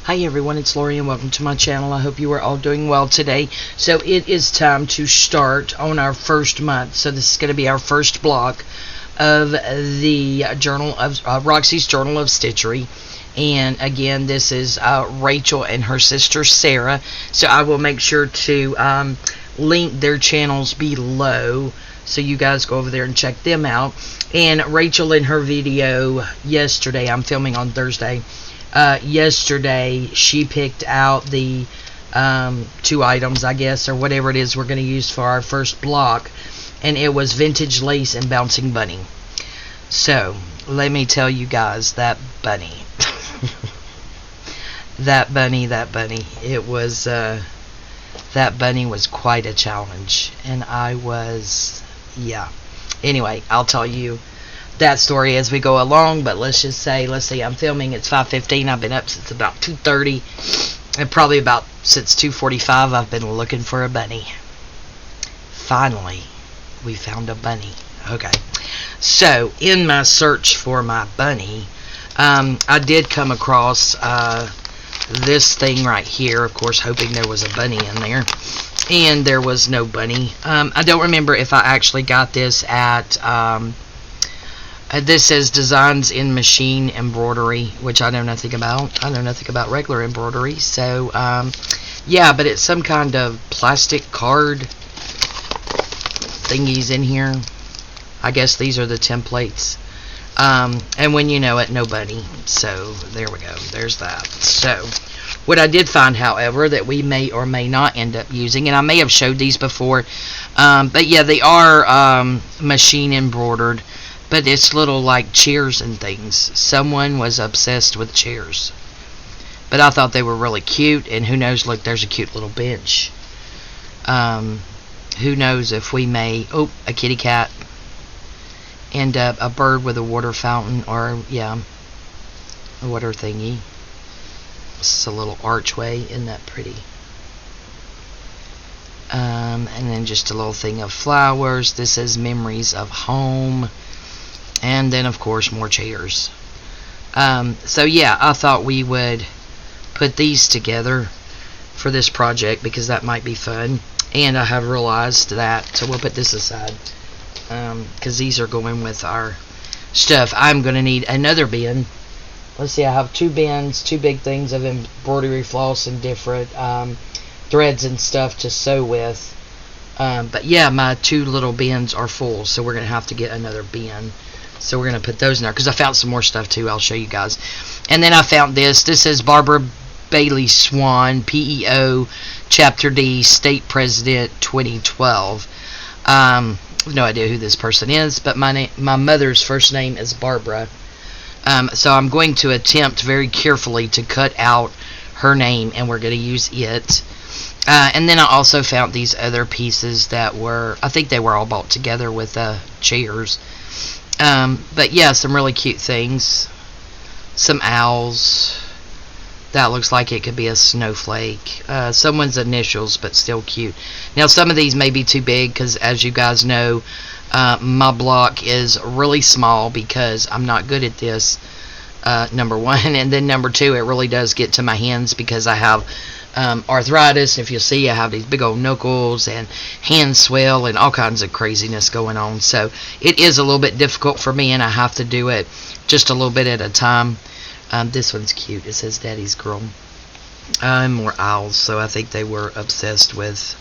Hi everyone, it's Lori and welcome to my channel. I hope you are all doing well today. So it is time to start on our first month. So this is going to be our first block of the Journal of Roxy's Journal of Stitchery. And again, this is Rachel and her sister Sarah. So I will make sure to link their channels below so you guys go over there and check them out. And Rachel in her video yesterday, I'm filming on Thursday, yesterday she picked out the 2 items, I guess, or whatever it is we're going to use for our first block, and it was vintage lace and bouncing bunny. So let me tell you guys, that bunny that bunny, it was that bunny was quite a challenge, and I was, yeah, anyway, I'll tell you that story as we go along. But let's see, I'm filming, it's 5:15. I've been up since about 2:30, and probably about since 2:45 I've been looking for a bunny. Finally we found a bunny. Okay, so in my search for my bunny, I did come across this thing right here, of course hoping there was a bunny in there, and there was no bunny. I don't remember if I actually got this at this says designs in machine embroidery, which I know nothing about. I know nothing about regular embroidery. So, yeah, but it's some kind of plastic card thingies in here. I guess these are the templates. And when you know it, no bunny. So, there we go. There's that. So, what I did find, however, that we may or may not end up using, and I may have showed these before, but yeah, they are machine embroidered. But it's little like chairs and things. Someone was obsessed with chairs. But I thought they were really cute. And who knows, look, there's a cute little bench. Who knows if we may, oh, a kitty cat, end up a bird with a water fountain, or, yeah, a water thingy. This is a little archway. Isn't that pretty? And then just a little thing of flowers. This is memories of home. And then, of course, more chairs. So, yeah, I thought we would put these together for this project because that might be fun. And I have realized that, so we'll put this aside because these are going with our stuff. I'm going to need another bin. Let's see, I have 2 bins, 2 big things of embroidery floss and different threads and stuff to sew with. But, yeah, my 2 little bins are full, so we're going to have to get another bin. So we're going to put those in there because I found some more stuff too. I'll show you guys. And then I found this. This is Barbara Bailey Swan, PEO, Chapter D, State President 2012. No idea who this person is, but my mother's first name is Barbara. So I'm going to attempt very carefully to cut out her name, and we're going to use it. And then I also found these other pieces that were, I think they were all bought together with chairs. But yeah, some really cute things. Some owls. That looks like it could be a snowflake. Someone's initials, but still cute. Now, some of these may be too big because, as you guys know, my block is really small because I'm not good at this, number 1. And then number 2, it really does get to my hands because I have arthritis. If you'll see, I have these big old knuckles and hand swell and all kinds of craziness going on. So it is a little bit difficult for me, and I have to do it just a little bit at a time. This one's cute. It says Daddy's Girl. More owls, so I think they were obsessed with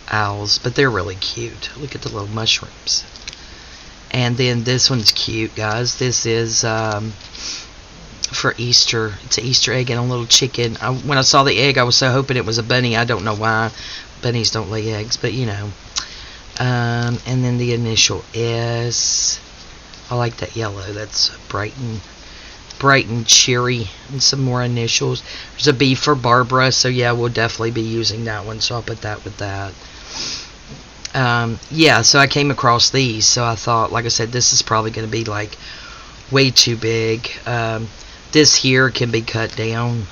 owls, but they're really cute. Look at the little mushrooms. And then this one's cute, guys. This is for Easter. It's an Easter egg and a little chicken. When I saw the egg, I was so hoping it was a bunny. I don't know why. Bunnies don't lay eggs, but you know. And then the initial S. I like that yellow. That's bright and cheery. And some more initials. There's a B for Barbara, so yeah, we'll definitely be using that one. So I'll put that with that. Yeah, so I came across these. So I thought, like I said, this is probably going to be like way too big. This here can be cut down,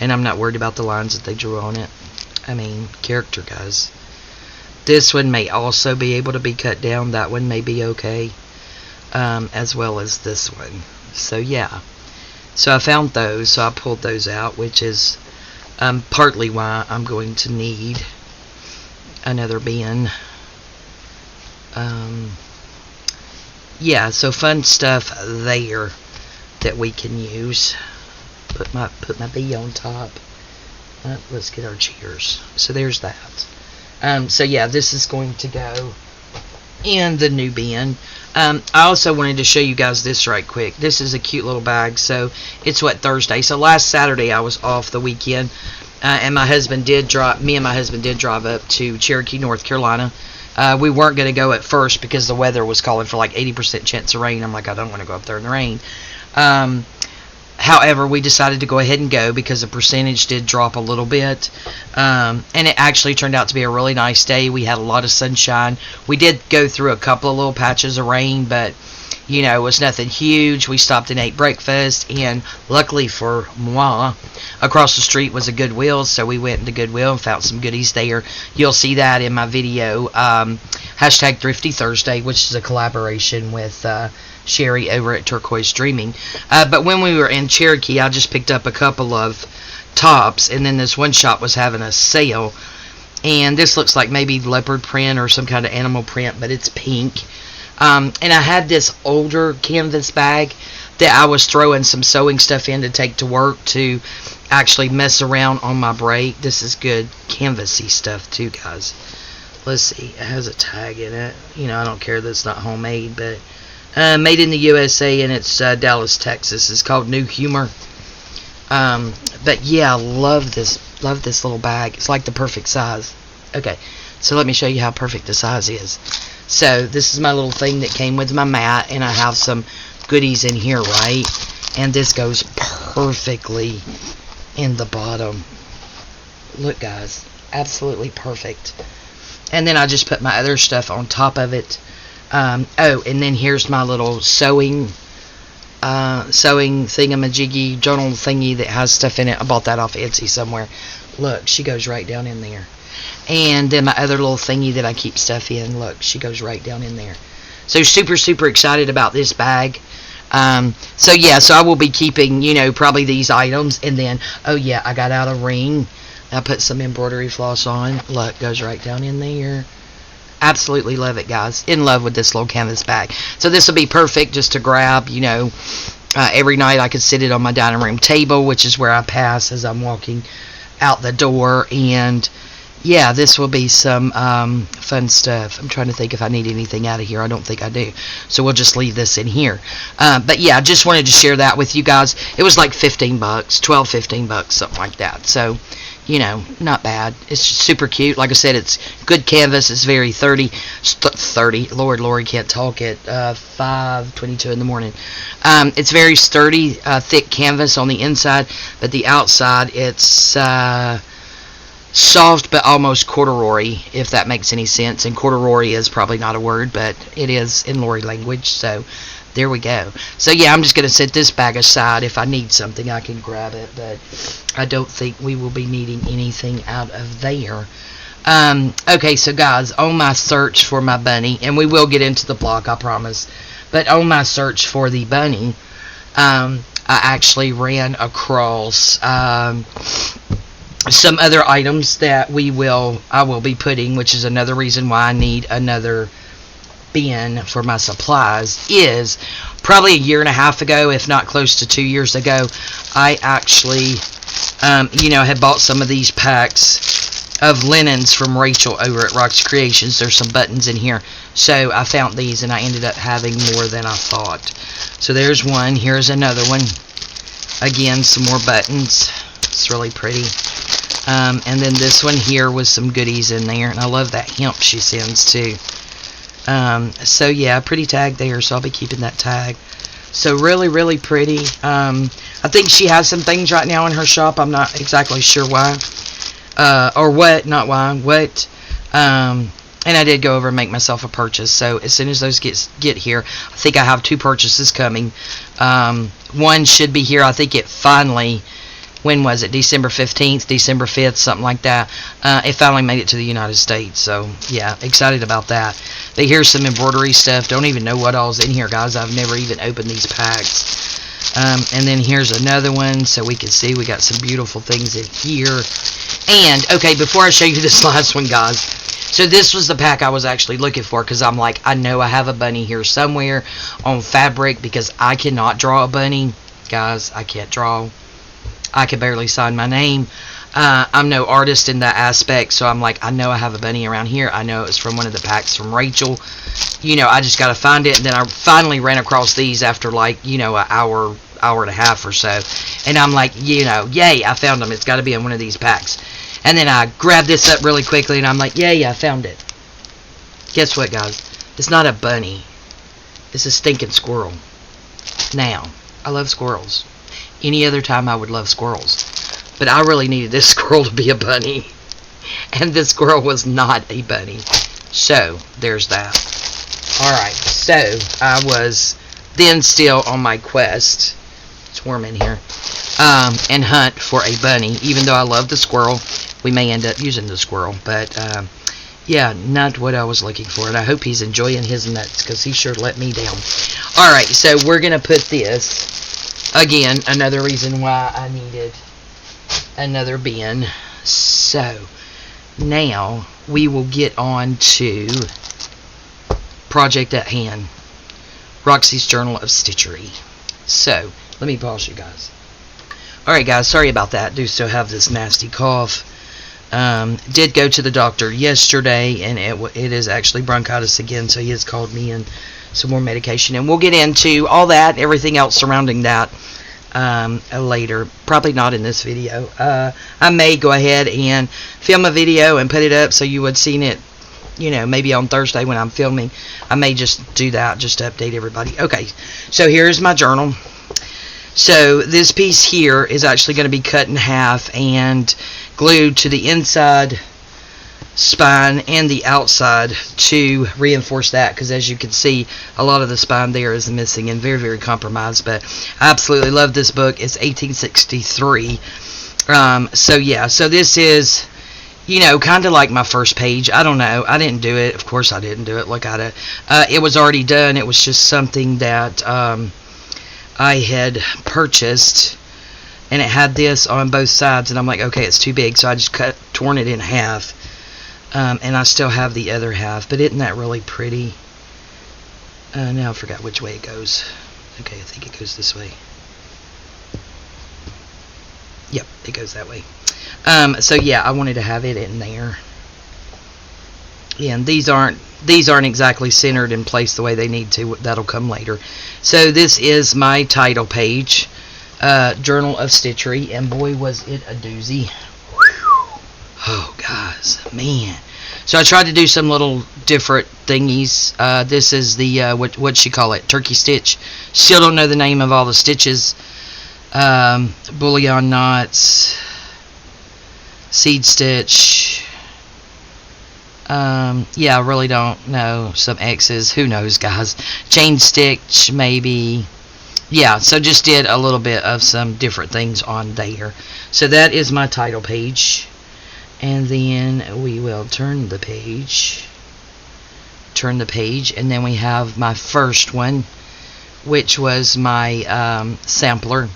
and I'm not worried about the lines that they drew on it. I mean, character, guys. This one may also be able to be cut down. That one may be okay, as well as this one. So, yeah. So I found those, so I pulled those out, which is partly why I'm going to need another bin. Yeah, so fun stuff there that we can use. Put my bee on top. Let's get our cheers. So there's that. So yeah, this is going to go in the new bin. I also wanted to show you guys this right quick. This is a cute little bag. So it's Thursday. So last Saturday I was off the weekend, and my husband did drive. Me and my husband did drive up to Cherokee, North Carolina. We weren't going to go at first because the weather was calling for like 80% chance of rain. I'm like, I don't want to go up there in the rain. However, we decided to go ahead and go because the percentage did drop a little bit. And it actually turned out to be a really nice day. We had a lot of sunshine. We did go through a couple of little patches of rain, but you know, it was nothing huge. We stopped and ate breakfast, and luckily for moi, across the street was a Goodwill, so we went into Goodwill and found some goodies there. You'll see that in my video, hashtag Thrifty Thursday, which is a collaboration with Sherry over at Turquoise Dreaming. But when we were in Cherokee, I just picked up a couple of tops, and then this one shop was having a sale, and this looks like maybe leopard print or some kind of animal print, but it's pink. And I had this older canvas bag that I was throwing some sewing stuff in to take to work to actually mess around on my break. This is good canvasy stuff too, guys. Let's see, it has a tag in it. You know, I don't care that it's not homemade, but made in the USA, and it's Dallas, Texas. It's called New Humor. But yeah, love this little bag. It's like the perfect size. Okay, so let me show you how perfect the size is. So this is my little thing that came with my mat, and I have some goodies in here, right? And this goes perfectly in the bottom. Look, guys, absolutely perfect. And then I just put my other stuff on top of it. Oh, and then here's my little sewing thingamajiggy journal thingy that has stuff in it. I bought that off Etsy somewhere. Look, she goes right down in there. And then my other little thingy that I keep stuff in, look, she goes right down in there. So super, super excited about this bag. So yeah, so I will be keeping, you know, probably these items. And then, oh yeah, I got out a ring. I put some embroidery floss on. Look, goes right down in there. Absolutely love it, guys. In love with this little canvas bag. So this will be perfect just to grab, you know, every night I could sit it on my dining room table, which is where I pass as I'm walking out the door. And yeah, this will be some fun stuff. I'm trying to think if I need anything out of here. I don't think I do. So we'll just leave this in here. But yeah, I just wanted to share that with you guys. It was like $15, $12-15, something like that. So, you know, not bad. It's just super cute. Like I said, it's good canvas. It's very 30. Lord, Lori can't talk at 5:22 in the morning. It's very sturdy, thick canvas on the inside, but the outside it's soft but almost corduroy, if that makes any sense. And corduroy is probably not a word, but it is in Lori language. So there we go. So yeah, I'm just going to set this bag aside. If I need something, I can grab it, but I don't think we will be needing anything out of there. Okay, so guys, on my search for my bunny, and we will get into the block, I promise, but on my search for the bunny, I actually ran across some other items that I will be putting, which is another reason why I need another bin for my supplies. Is probably a year and a half ago, if not close to 2 years ago, I actually you know, had bought some of these packs of linens from Rachel over at Roxy Creations. There's some buttons in here, so I found these and I ended up having more than I thought. So there's one. Here's another one. Again, some more buttons. It's really pretty. And then this one here was some goodies in there, and I love that hemp she sends too. So yeah, pretty tag there, so I'll be keeping that tag. So really, really pretty. I think she has some things right now in her shop. I'm not exactly sure why. Or what, not why, what. And I did go over and make myself a purchase. So as soon as those get here, I think I have 2 purchases coming. One should be here. I think it finally, when was it? December 15th, December 5th, something like that. It finally made it to the United States. So yeah, excited about that. But here's some embroidery stuff. Don't even know what all's in here, guys. I've never even opened these packs. And then here's another one, so we can see we got some beautiful things in here. And, okay, before I show you this last one, guys, so this was the pack I was actually looking for, because I'm like, I know I have a bunny here somewhere on fabric, because I cannot draw a bunny. Guys, I can't draw. I can barely sign my name. I'm no artist in that aspect, so I'm like, I know I have a bunny around here. I know it's from one of the packs from Rachel. You know, I just got to find it. And then I finally ran across these after, like, you know, an hour and a half or so. And I'm like, you know, yay, I found them. It's got to be in one of these packs. And then I grabbed this up really quickly, and I'm like, yay, I found it. Guess what, guys? It's not a bunny. It's a stinking squirrel. Now, I love squirrels. Any other time I would love squirrels. But I really needed this squirrel to be a bunny. And this squirrel was not a bunny. So, there's that. Alright, so I was then still on my quest. It's warm in here. And hunt for a bunny. Even though I love the squirrel, we may end up using the squirrel. But, yeah, not what I was looking for. And I hope he's enjoying his nuts, because he sure let me down. Alright, so we're going to put this. Again, another reason why I needed another bin. So, now we will get on to project at hand. Roxy's Journal of Stitchery. So, let me pause you guys. Alright guys, sorry about that. Do still have this nasty cough. Did go to the doctor yesterday, and it is actually bronchitis again, so he has called me in some more medication, and we'll get into all that, everything else surrounding that later. Probably not in this video. I may go ahead and film a video and put it up so you would seen it, you know, maybe on Thursday when I'm filming. I may just do that just to update everybody. Okay, so here's my journal. So this piece here is actually going to be cut in half and glued to the inside spine and the outside to reinforce that, because as you can see, a lot of the spine there is missing and very, very compromised. But I absolutely love this book. It's 1863. So yeah, so this is, you know, kind of like my first page. I don't know, I didn't do it. Of course I didn't do it. Look at it. It was already done. It was just something that I had purchased, and it had this on both sides, and I'm like, okay, it's too big, so I just torn it in half. And I still have the other half, but isn't that really pretty? Now I forgot which way it goes. Okay, I think it goes this way. Yep, it goes that way. So yeah, I wanted to have it in there. Yeah, and these aren't exactly centered in place the way they need to. That'll come later. So this is my title page, Journal of Stitchery, and boy was it a doozy. Oh, guys, man. So I tried to do some little different thingies. This is the, what'd she call it? Turkey stitch. Still don't know the name of all the stitches. Bullion knots. Seed stitch. Yeah, I really don't know. Some X's. Who knows, guys? Chain stitch, maybe. Yeah, so just did a little bit of some different things on there. So that is my title page. And then we will turn the page, and then we have my first one, which was my sampler.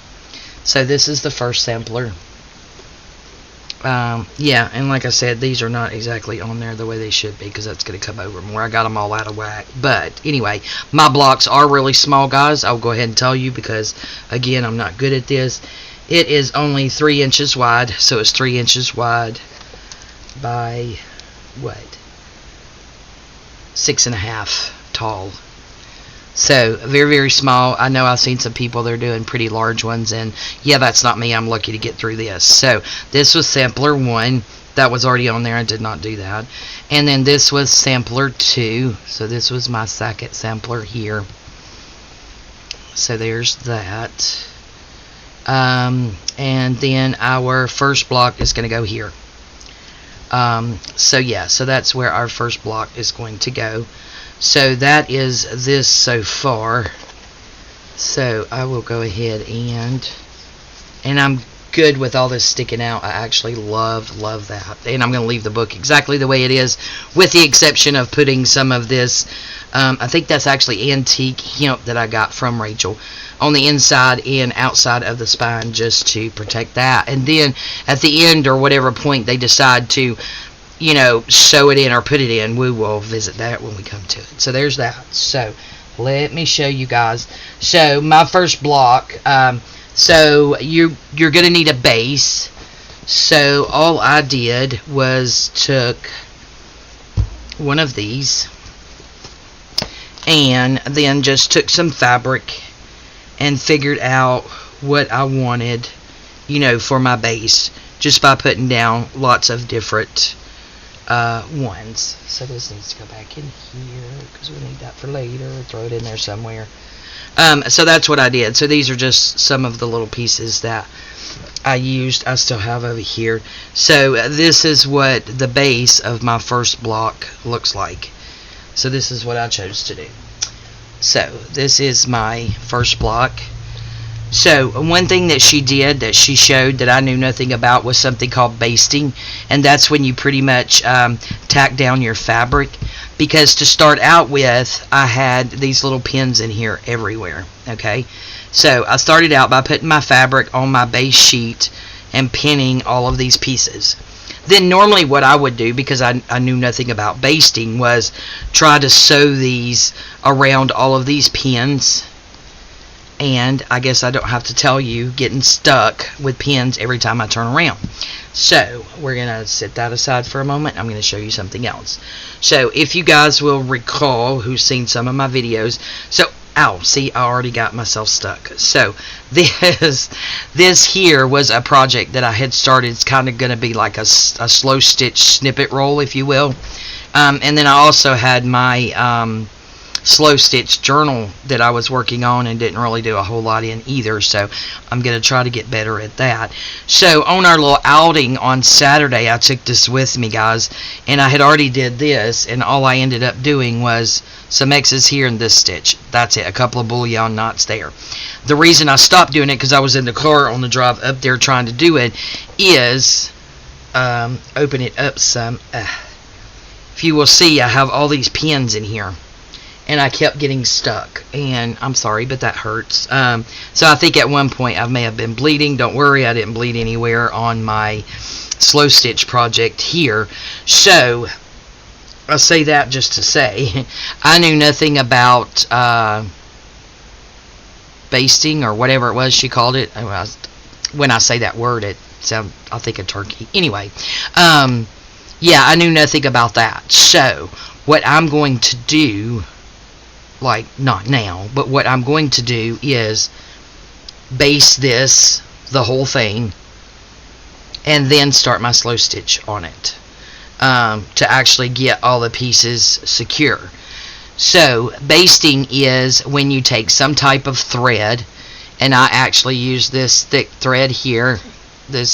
So this is the first sampler. Yeah, and like I said, these are not exactly on there the way they should be, because that's going to come over more. I got them all out of whack. But anyway, my blocks are really small, guys. I'll go ahead and tell you, because again, I'm not good at this. It is only 3 inches wide, so it's 3 inches wide by what, 6.5 tall. So very, very small. I know I've seen some people, they're doing pretty large ones, and yeah, that's not me. I'm lucky to get through this. So this was sampler 1. That was already on there. I did not do that. And then this was sampler 2. So this was my second sampler here. So there's that. And then our first block is going to go here. So yeah, so that's where our first block is going to go. So that is this so far. So I will go ahead and I'm good with all this sticking out. I actually love that. And I'm going to leave the book exactly the way it is, with the exception of putting some of this, I think that's actually antique hemp that I got from Rachel. on the inside and outside of the spine just to protect that. And then at the end or whatever point they decide to, you know, sew it in or put it in, we will visit that when we come to it. So there's that. So let me show you guys. So my first block, so you're going to need a base. So all I did was took one of these and then just took some fabric and figured out what I wanted, you know, for my base, just by putting down lots of different ones. So this needs to go back in here because we need that for later. Throw it in there somewhere. So that's what I did. So these are just some of the little pieces that I used. I still have over here. So this is what the base of my first block looks like. So this is what I chose to do. So this is my first block. So one thing that she did, that she showed, that I knew nothing about, was something called basting. And that's when you pretty much tack down your fabric. Because to start out with, I had these little pins in here everywhere. Okay, so I started out by putting my fabric on my base sheet and pinning all of these pieces. Then normally what I would do, because I knew nothing about basting, was try to sew these around all of these pins. And I guess I don't have to tell you, getting stuck with pins every time I turn around. So we're going to set that aside for a moment. I'm going to show you something else. So if you guys will recall, who's seen some of my videos, so ow, see, I already got myself stuck. So this here was a project that I had started. It's kind of going to be like a slow stitch snippet roll, if you will. And then I also had my slow stitch journal that I was working on and didn't really do a whole lot in either, so I'm going to try to get better at that. So on our little outing on Saturday, I took this with me, guys, and I had already did this, and all I ended up doing was some X's here in this stitch. That's it, a couple of bullion knots there. The reason I stopped doing it, because I was in the car on the drive up there trying to do it, is open it up some. If you will see, I have all these pins in here. And I kept getting stuck, and I'm sorry, but that hurts. So I think at one point I may have been bleeding. Don't worry, I didn't bleed anywhere on my slow stitch project here. So I say that just to say I knew nothing about basting or whatever it was she called it. When I say that word, it sounds, I think of turkey. Anyway, yeah, I knew nothing about that. So what I'm going to do, like not now, but what I'm going to do is base this, the whole thing, and then start my slow stitch on it to actually get all the pieces secure. So basting is when you take some type of thread, and I actually use this thick thread here. I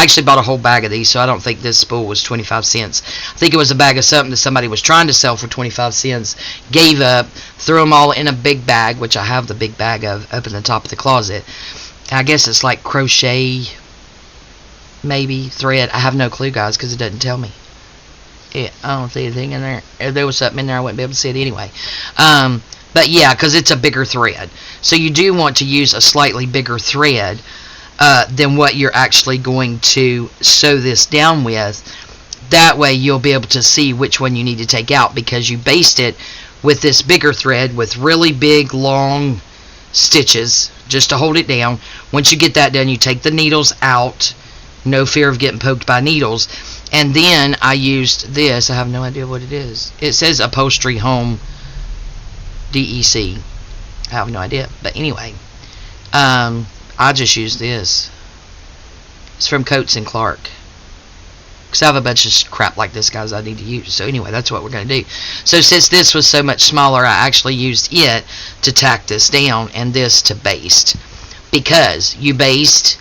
actually bought a whole bag of these, so I don't think this spool was 25 cents. I think it was a bag of something that somebody was trying to sell for 25 cents, gave up, threw them all in a big bag, which I have the big bag of up in the top of the closet. I guess it's like crochet, maybe, thread. I have no clue, guys, because it doesn't tell me. I don't see anything in there. If there was something in there, I wouldn't be able to see it anyway. But yeah, because it's a bigger thread. So you do want to use a slightly bigger thread than what you're actually going to sew this down with. That way you'll be able to see which one you need to take out, because you based it with this bigger thread with really big long stitches just to hold it down. Once you get that done, you take the needles out, no fear of getting poked by needles. And then I used this. I have no idea what it is. It says Upholstery Home DEC. I have no idea, but anyway, I just used this. It's from Coates and Clark. Because I have a bunch of crap like this, guys, I need to use. So anyway, that's what we're going to do. So since this was so much smaller, I actually used it to tack this down and this to baste. Because you baste,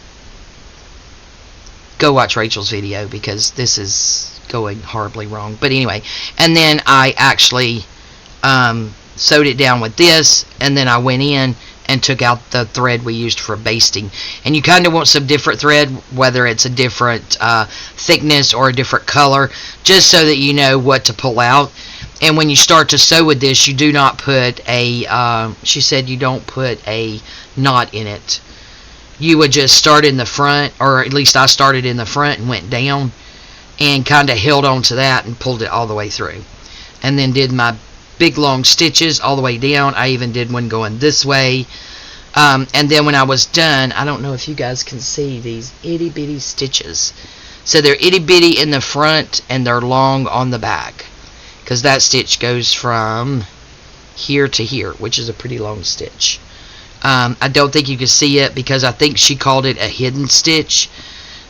go watch Rachel's video, because this is going horribly wrong. But anyway, and then I actually sewed it down with this, and then I went in and took out the thread we used for basting. And you kind of want some different thread, whether it's a different thickness or a different color, just so that you know what to pull out. And when you start to sew with this, you do not put a, she said you don't put a knot in it. You would just start in the front, or at least I started in the front and went down and kind of held on to that and pulled it all the way through. And then did my big long stitches all the way down. I even did one going this way. And then when I was done, I don't know if you guys can see these itty bitty stitches. So they're itty bitty in the front and they're long on the back, because that stitch goes from here to here, which is a pretty long stitch. I don't think you can see it because I think she called it a hidden stitch,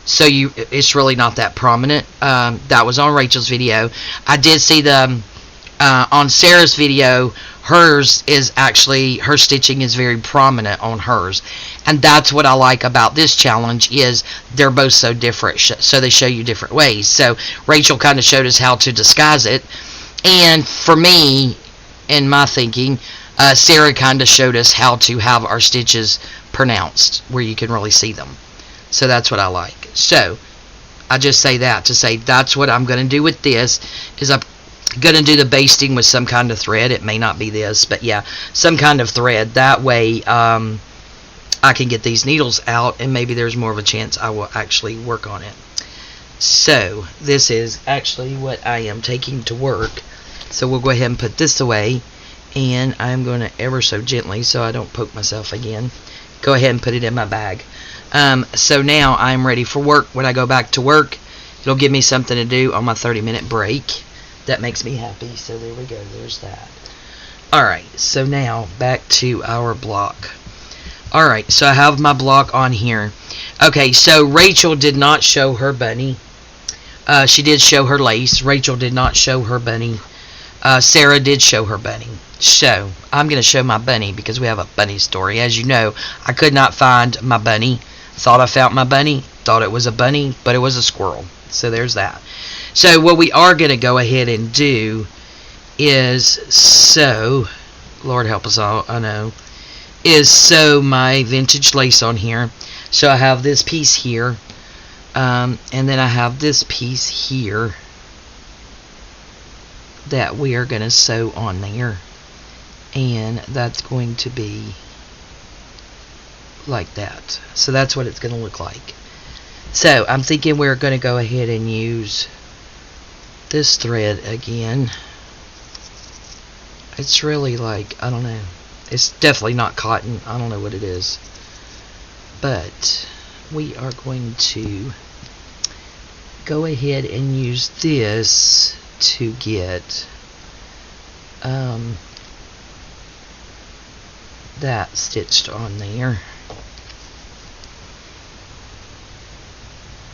so it's really not that prominent. That was on Rachel's video. I did see the on Sarah's video. Hers is actually, her stitching is very prominent on hers, and that's what I like about this challenge, is they're both so different, so they show you different ways. So Rachel kind of showed us how to disguise it, and for me, in my thinking, Sarah kind of showed us how to have our stitches pronounced where you can really see them. So that's what I like. So I just say that to say that's what I'm going to do with this, is I'm going to do the basting with some kind of thread. It may not be this, but yeah, some kind of thread. That way I can get these needles out, and maybe there's more of a chance I will actually work on it. So this is actually what I am taking to work. So we'll go ahead and put this away, and I'm going to ever so gently, so I don't poke myself again, go ahead and put it in my bag. So now I'm ready for work. When I go back to work, it'll give me something to do on my 30-minute break. That makes me happy. So there we go. There's that. Alright, so now back to our block. Alright, so I have my block on here. Okay, so Rachel did not show her bunny. She did show her lace. Rachel did not show her bunny. Sarah did show her bunny. So I'm going to show my bunny because we have a bunny story. As you know, I could not find my bunny. Thought I found my bunny. Thought it was a bunny, but it was a squirrel. So there's that. So what we are going to go ahead and do is sew, Lord help us all, I know, is sew my vintage lace on here. So I have this piece here, and then I have this piece here that we are going to sew on there, and that's going to be like that. So that's what it's going to look like. So I'm thinking we're going to go ahead and use this thread again. It's really like, I don't know, it's definitely not cotton. I don't know what it is, but we are going to go ahead and use this to get that stitched on there.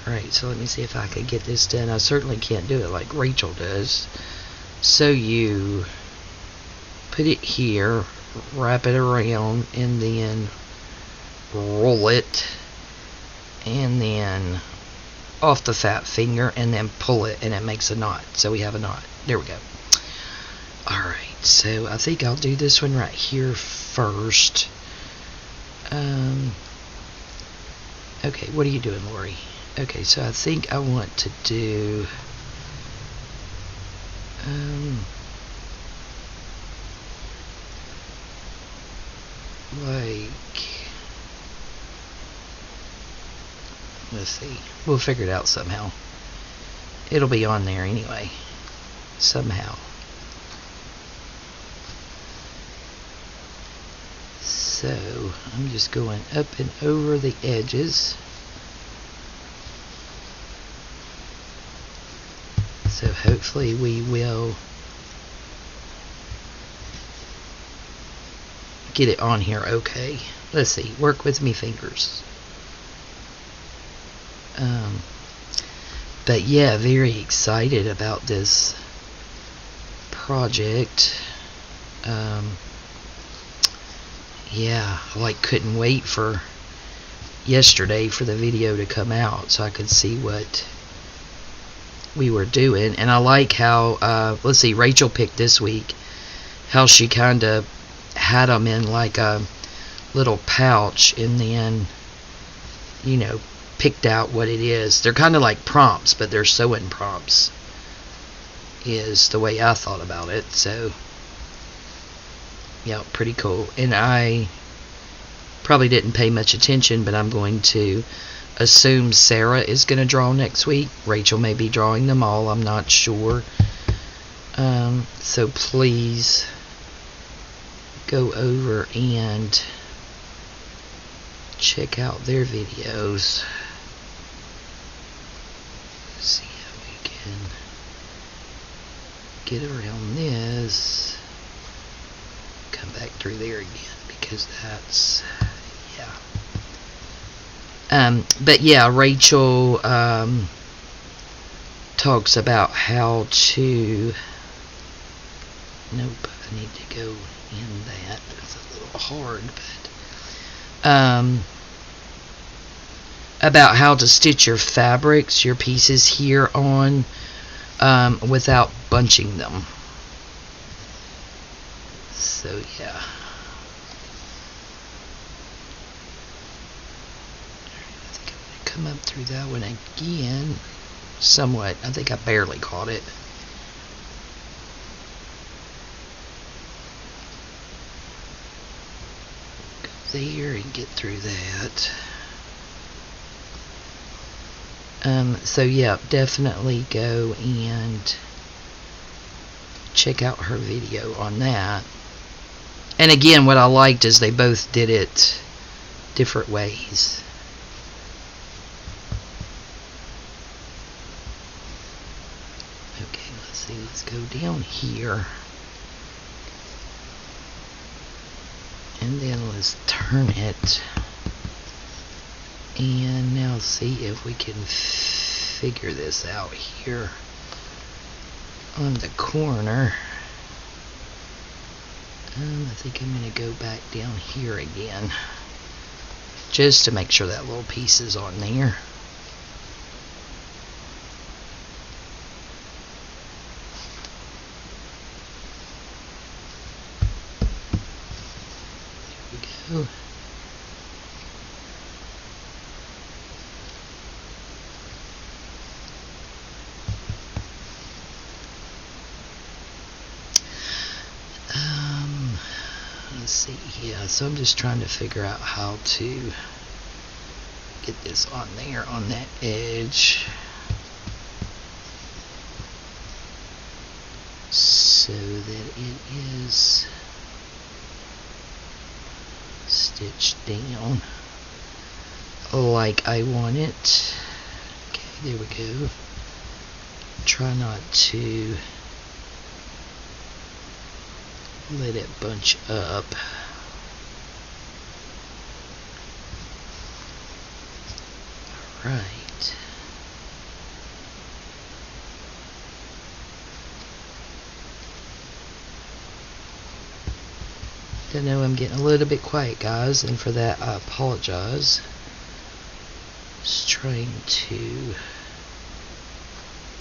Alright, so let me see if I can get this done. I certainly can't do it like Rachel does. So you put it here, wrap it around, and then roll it, and then off the fat finger, and then pull it, and it makes a knot. So we have a knot. There we go. Alright, so I think I'll do this one right here first. Okay, what are you doing, Lori? Okay, so I think I want to do like, let's see, we'll figure it out somehow. It'll be on there anyway, somehow. So I'm just going up and over the edges. So hopefully we will get it on here okay. Let's see, work with me fingers. But yeah, very excited about this project. Yeah, like couldn't wait for yesterday for the video to come out so I could see what we were doing. And I like how let's see, Rachel picked this week how she kind of had them in like a little pouch, and then, you know, picked out what it is. They're kind of like prompts, but they're sewing prompts. is the way I thought about it. So yeah, pretty cool. And I probably didn't pay much attention, but I'm going to assume Sarah is going to draw next week. Rachel may be drawing them all, I'm not sure. So please go over and check out their videos. See how we can get around this. Come back through there again, because that's, yeah. But yeah, Rachel talks about how to, nope, I need to go in that. It's a little hard, but about how to stitch your fabrics, your pieces here on, without bunching them. So yeah. I think I'm going to come up through that one again. Somewhat. I think I barely caught it. Go there and get through that. So yeah, definitely go and check out her video on that. And again, what I liked is they both did it different ways. Okay, let's see, let's go down here. And then let's turn it. And now see if we can figure this out here on the corner. I think I'm going to go back down here again, just to make sure that little piece is on there. There we go. Let's see, yeah, so I'm just trying to figure out how to get this on there, on that edge, so that it is stitched down like I want it. Okay, there we go. Try not to let it bunch up. Alright. I know I'm getting a little bit quiet, guys, and for that I apologize. Just trying to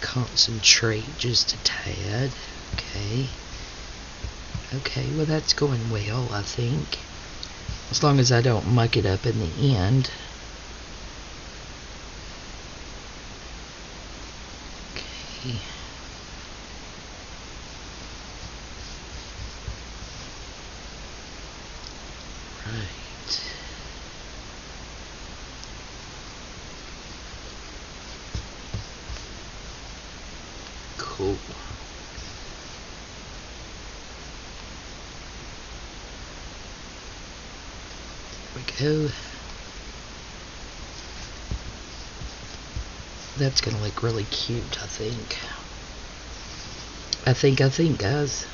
concentrate just a tad. Okay. Okay, well that's going well, I think. As long as I don't muck it up in the end. Okay. Right. Cool. There we go. That's gonna look really cute, I think. I think, guys.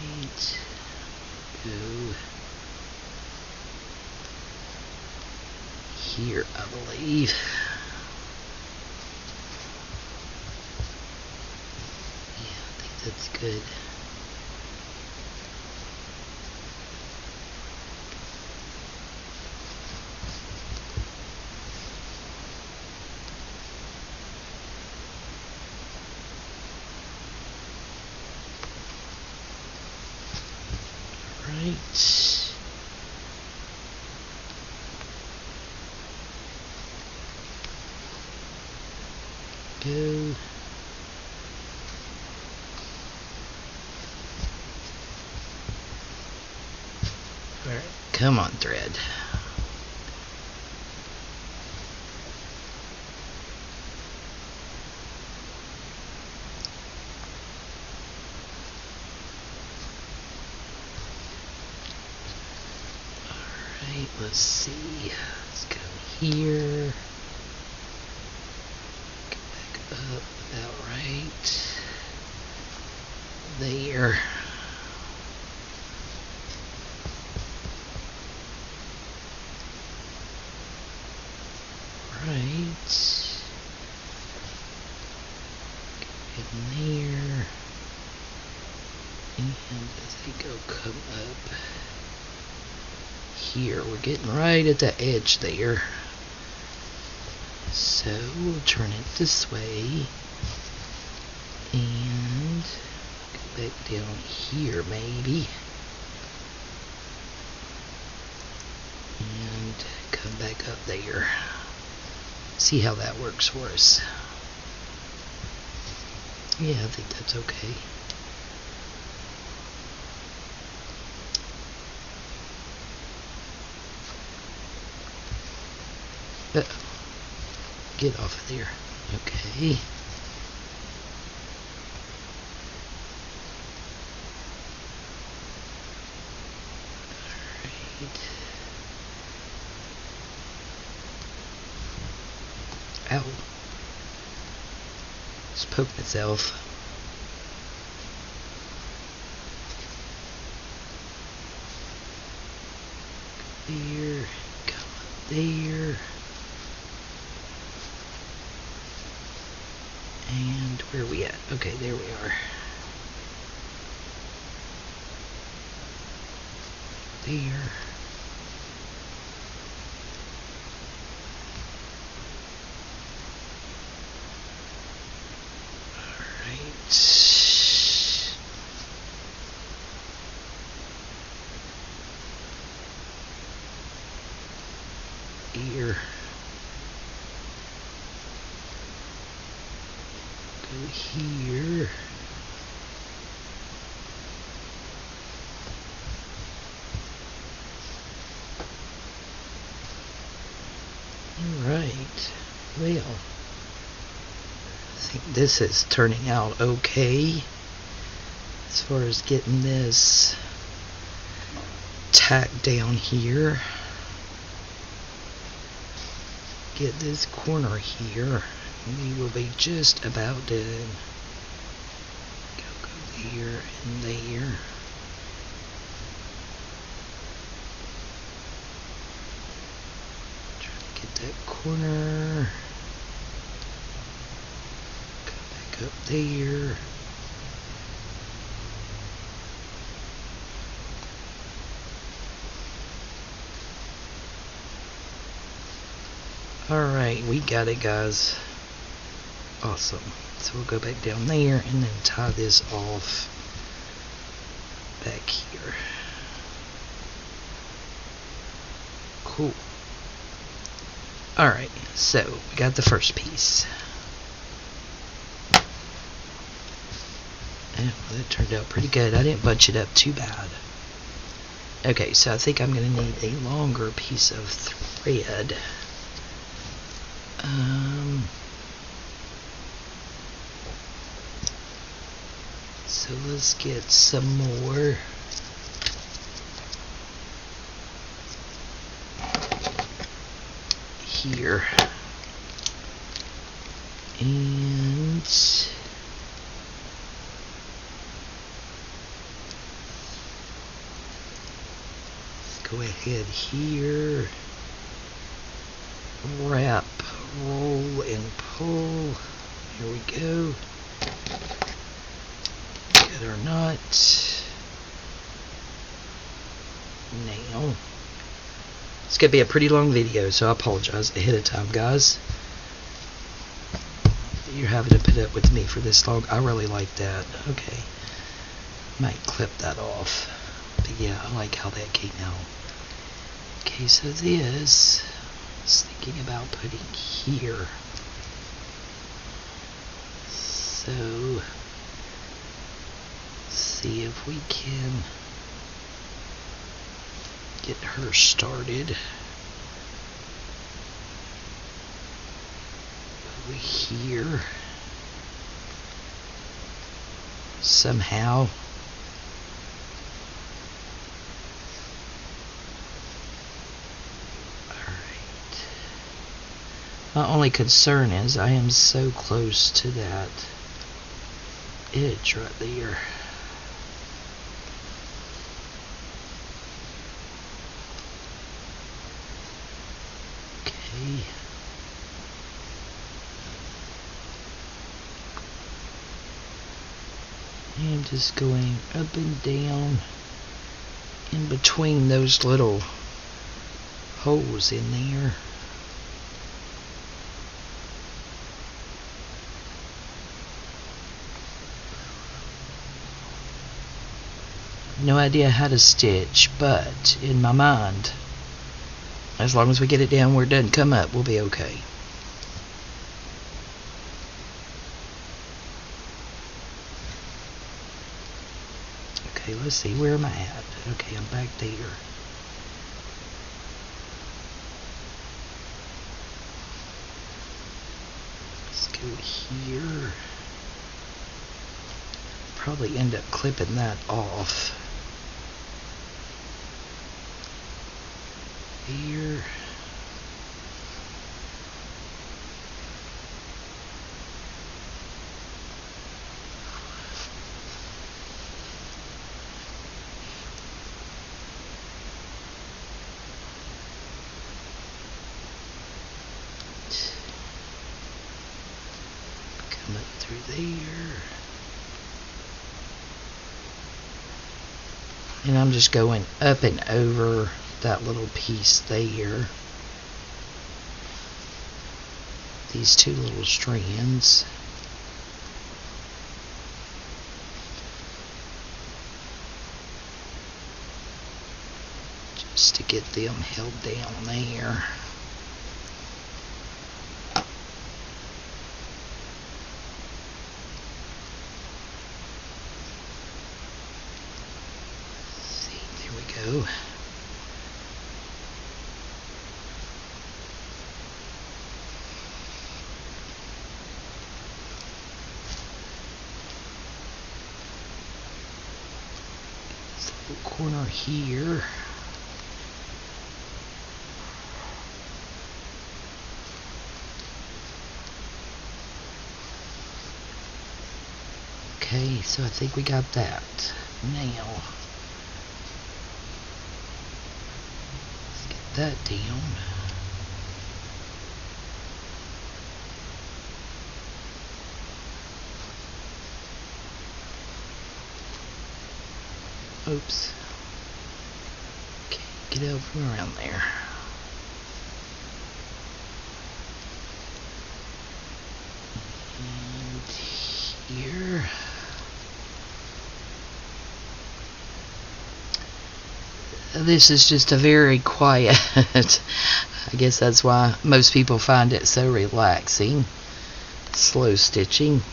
Alright. Go here, I believe. Yeah, I think that's good. go. Alright, come on, thread. Alright, let's see. Let's go here. Go back up about right there. Right. Get in there. And as they go, come up here. We're getting right at the edge there. So we'll turn it this way. And go back down here maybe. And come back up there. See how that works for us. Yeah, I think that's okay. Get off of there. Okay. Alright. Ow. Just poked myself. There. Come up there. And where are we at? Okay, there we are. There. Alright. Here. Go here. Alright. Well, I think this is turning out okay as far as getting this tacked down here. Get this corner here. We will be just about done. Go there and there. Try to get that corner. Go back up there. Alright, we got it, guys. Awesome. So we'll go back down there and then tie this off back here. Cool. Alright, so we got the first piece. And that turned out pretty good. I didn't bunch it up too bad. Okay, so I think I'm going to need a longer piece of thread. So let's get some more. Here. And let's go ahead here. Wrap, roll, and pull. Here we go. Get our knot. Now, it's going to be a pretty long video, so I apologize ahead of time, guys. You're having to put up with me for this long. I really like that. Okay. Might clip that off. But yeah, I like how that came out. Okay, so this, I was thinking about putting here. So, let's see if we can get her started. Over here. Somehow. Alright. My only concern is I am so close to that edge right there. Okay. I'm just going up and down in between those little holes in there. No idea how to stitch, but in my mind, as long as we get it down where it doesn't come up, we'll be okay. Okay, let's see, where am I at? Okay, I'm back there. Let's go here. Probably end up clipping that off. Here. Come up through there. And I'm just going up and over that little piece there. These two little strands. Just to get them held down there. Go. This little corner here. Okay, so I think we got that. Now that down. Oops. Okay, get out from around there. And here. This is just a very quiet, I guess that's why most people find it so relaxing, slow stitching.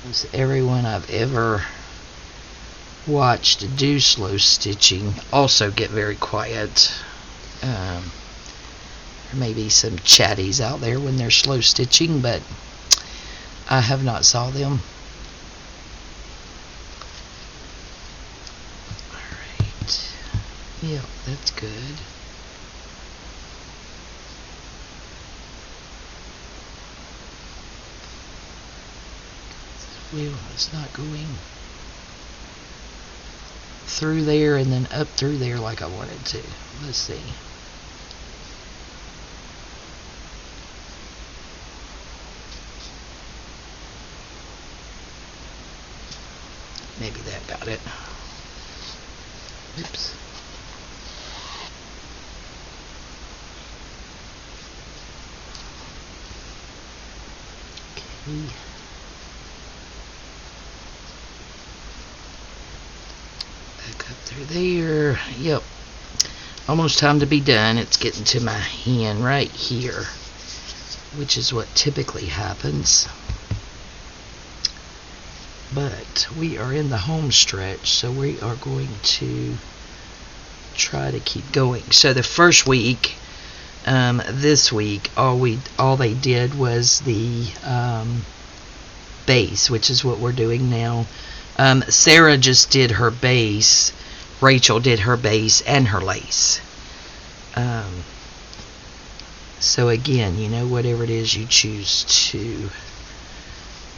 Because everyone I've ever watched do slow stitching also get very quiet. There may be some chatties out there when they're slow stitching, but I have not saw them. Yeah, that's good. Well, it's not going through there and then up through there like I wanted to. Let's see. Maybe that got it. Oops. Back up through there. Yep. Almost time to be done. It's getting to my hand right here, which is what typically happens. But we are in the home stretch, so we are going to try to keep going. So the first week, this week, all they did was the base, which is what we're doing now. Sarah just did her base. Rachel did her base and her lace. So again, whatever it is you choose to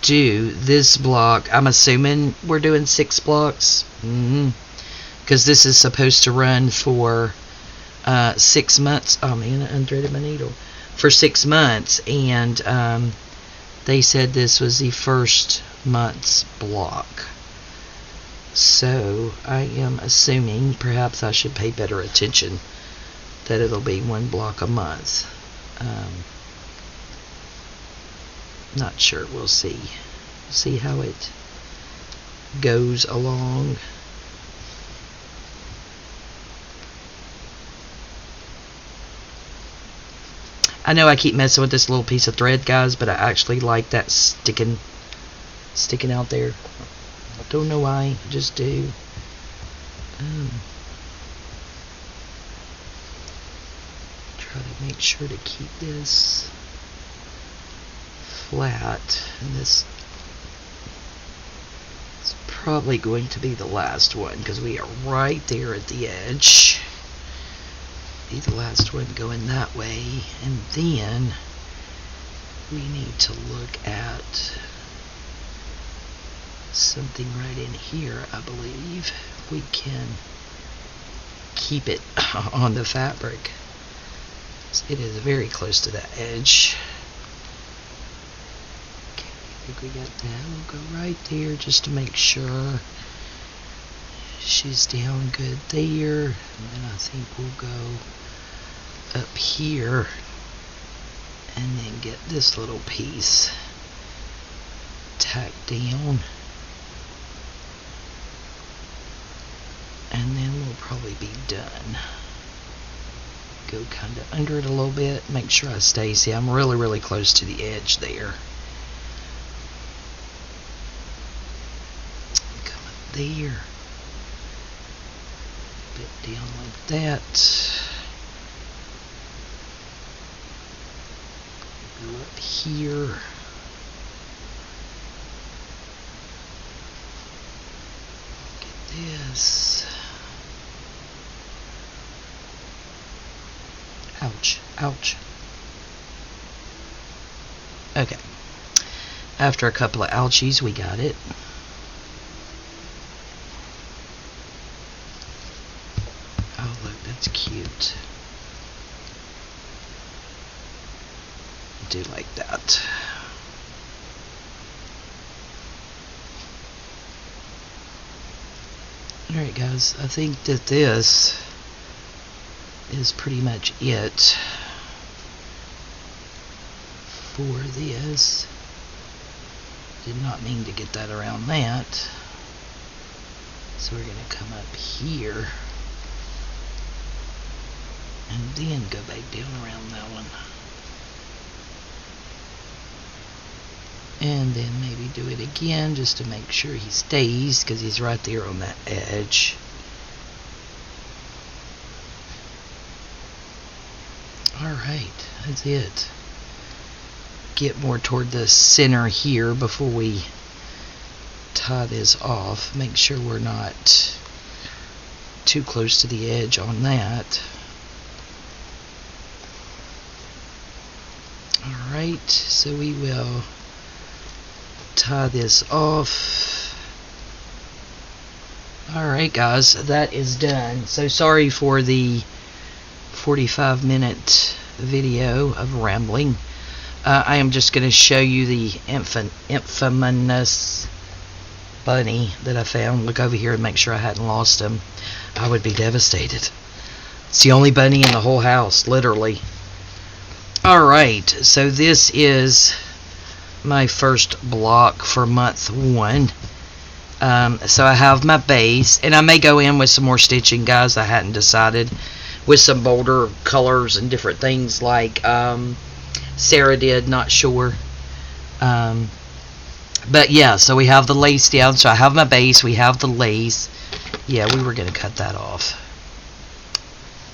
do, this block, I'm assuming we're doing 6 blocks, because this is supposed to run for 6 months. Oh man, I unthreaded my needle. For 6 months, and they said this was the first month's block. So I am assuming, perhaps I should pay better attention, that it'll be 1 block a month. Not sure. We'll see. See how it goes along. I know I keep messing with this little piece of thread, guys, but I actually like that sticking out there. I don't know why, I just do. Try to make sure to keep this flat, and this is probably going to be the last one, because we are right there at the edge. Be the last one going that way, and then we need to look at something right in here. I believe we can keep it on the fabric. It is very close to the edge. Okay, I think we got that. We'll go right there just to make sure she's down good there. And then I think we'll go up here and then get this little piece tacked down. And then we'll probably be done. Go kind of under it a little bit, make sure I stay. See, I'm really, really close to the edge there. Come up there. Bit down like that. Go up here. Get this. Ouch, ouch. Okay. After a couple of ouchies, we got it. Oh, look, that's cute. Do like that. Alright, guys, I think that this is pretty much it for this. Did not mean to get that around that. So we're going to come up here and then go back down around that one. And then maybe do it again just to make sure he stays, because he's right there on that edge. Alright, that's it. Get more toward the center here before we tie this off. Make sure we're not too close to the edge on that. Alright, so we will tie this off. Alright, guys, that is done. So sorry for the 45-minute video of rambling. I am just going to show you the infamous bunny that I found. Look over here and make sure I hadn't lost him. I would be devastated. It's the only bunny in the whole house, literally. Alright, so this is my first block for month 1. So I have my base, and I may go in with some more stitching, guys. I hadn't decided, with some bolder colors and different things like Sarah did, not sure. But yeah, so we have the lace down. So I have my base. We have the lace. Yeah, we were going to cut that off.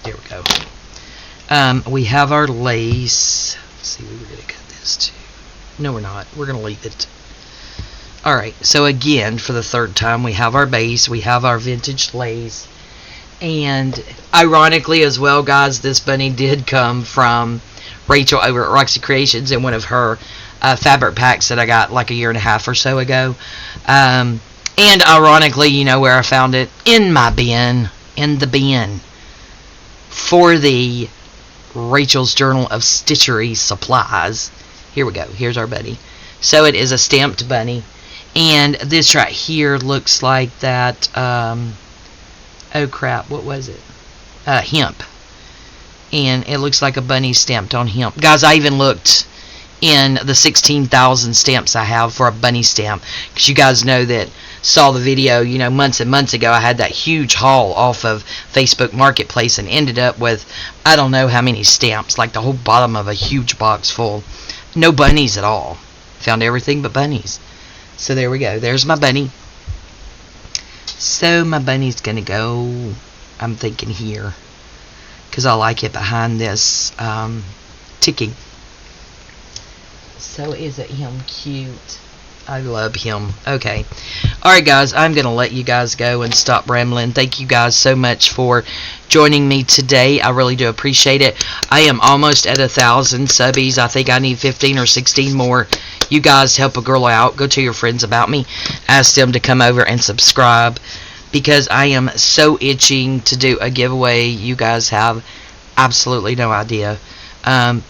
There we go. We have our lace. Let's see, we were going to cut this too. No, we're not. We're going to leave it. Alright, so again, for the third time, we have our base. We have our vintage lace. And ironically as well, guys, this bunny did come from Rachel over at Roxy Creations in one of her fabric packs that I got like a year and a half or so ago. And ironically, you know where I found it? In my bin. In the bin. For the Rachel's Journal of Stitchery Supplies. Here we go. Here's our bunny. So it is a stamped bunny. And this right here looks like that, oh crap, what was it? Hemp. And it looks like a bunny stamped on hemp. Guys, I even looked in the 16,000 stamps I have for a bunny stamp. Because you guys know that, saw the video, you know, months and months ago, I had that huge haul off of Facebook Marketplace and ended up with, I don't know how many stamps, like the whole bottom of a huge box full. No bunnies at all. Found everything but bunnies. So there we go. There's my bunny. So my bunny's going to go, I'm thinking here. Because I like it behind this ticking. So isn't him cute? I love him. Okay. Alright guys, I'm going to let you guys go and stop rambling. Thank you guys so much for joining me today. I really do appreciate it. I am almost at 1,000 subbies. I think I need 15 or 16 more. You guys help a girl out. Go tell your friends about me. Ask them to come over and subscribe. Because I am so itching to do a giveaway. You guys have absolutely no idea.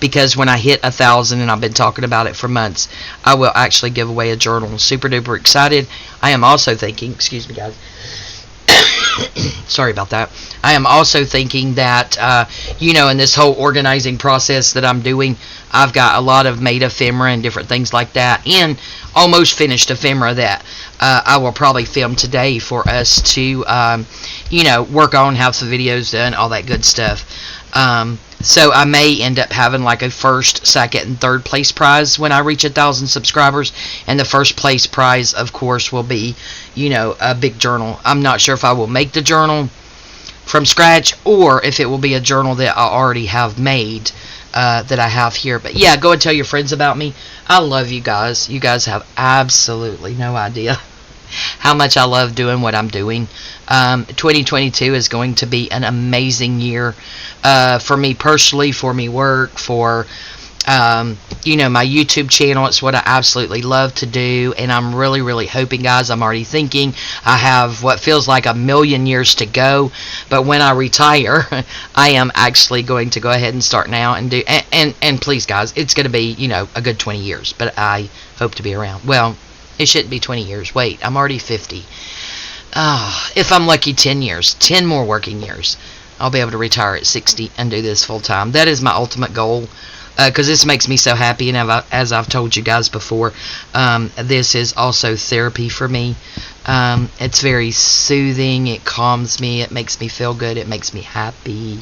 Because when I hit 1,000, and I've been talking about it for months, I will actually give away a journal. Super duper excited. I am also thinking, excuse me guys, sorry about that. I am also thinking that, you know, in this whole organizing process that I'm doing, I've got a lot of made ephemera and different things like that, and almost finished ephemera that I will probably film today for us to, you know, work on, have some videos done, all that good stuff. So I may end up having like a first, second, and third place prize when I reach 1,000 subscribers. And the first place prize, of course, will be, you know, a big journal. I'm not sure if I will make the journal from scratch or if it will be a journal that I already have made that I have here. But yeah, go and tell your friends about me. I love you guys. You guys have absolutely no idea how much I love doing what I'm doing. 2022 is going to be an amazing year for me personally, for me work, for you know, my YouTube channel. It's what I absolutely love to do, and I'm really, really hoping, guys, I'm already thinking I have what feels like 1,000,000 years to go, but when I retire, I am actually going to go ahead and start now and do, and please, guys, it's going to be, you know, a good 20 years, but I hope to be around. Well, it shouldn't be 20 years. Wait, I'm already 50. If I'm lucky, 10 years. 10 more working years. I'll be able to retire at 60 and do this full time. That is my ultimate goal. Because this makes me so happy. And as I've told you guys before, this is also therapy for me. It's very soothing. It calms me. It makes me feel good. It makes me happy.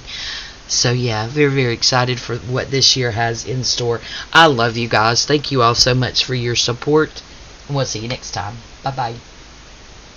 So yeah, very, very excited for what this year has in store. I love you guys. Thank you all so much for your support. And we'll see you next time. Bye-bye.